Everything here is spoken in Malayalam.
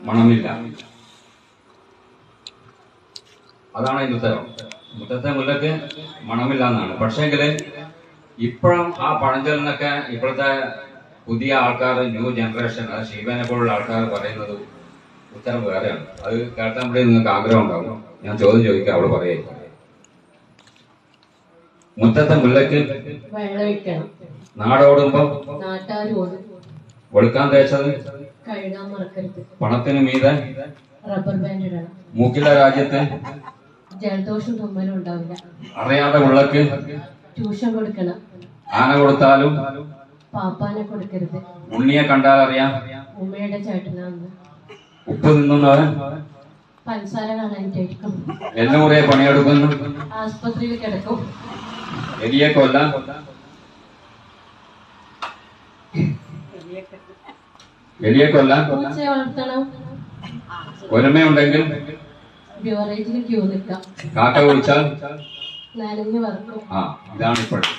മണമില്ല. അതാണ് അതിന്റെ ഉത്തരം. മുറ്റത്തെ മുല്ലക്ക് മണമില്ല എന്നാണ്. പക്ഷേങ്കില് ഇപ്പോഴും ആ പഴഞ്ചൊല്ലിനൊക്കെ ഇപ്പോഴത്തെ പുതിയ ആൾക്കാർ, ന്യൂ ജനറേഷൻ, അത് ശിവനെ പോലുള്ള ആൾക്കാർ പറയുന്നത് ഉത്തരം വേറെയാണ്. അത് കേട്ടാൽ ഇവിടെ നിങ്ങൾക്ക് ആഗ്രഹം ഉണ്ടാവും. ഞാൻ ചോദ്യം ചോദിക്കാം, അവള് പറയേ. മുറ്റത്തെ മുല്ലക്ക് നാടോടുമ്പോ വെളുക്കാൻ തേച്ചത് പണത്തിന് മീതെ റബ്ബർ ബാൻഡ് ഇടണം. മൂക്കിലെ രാജ്യത്ത് ജലദോഷം തുമ്മലും ഉണ്ടാവില്ല. അറിയാതെ ഉള്ളക്ക് ട്യൂഷൻ കൊടുക്കണം. ആന കൊടുത്താലും പാപ്പാനെ കൊടുക്കരുത്. ഉണ്ണിയെ കണ്ടാൽ അറിയാം ഉമ്മയുടെ ചേട്ടനാന്ന്. ഉപ്പ് തിന്നുന്നവൻ പഞ്ചസാര കാണാനായിട്ടായിരിക്കും. എല്ലാം മുറിയെ പണിയെടുക്കുന്നു. ആസ്പത്രിയിൽ കിടക്കും. എലിയെ കൊല്ലാൻ പൂച്ചയെ വളർത്തണം. ഒരുമയുണ്ടെങ്കിൽ ബിവറേജിൽ ക്യൂ നിൽക്കാം. കാക്ക കുടിച്ചാൽ നനഞ്ഞു വറക്കും. ഇതാണ് ഇപ്പോഴും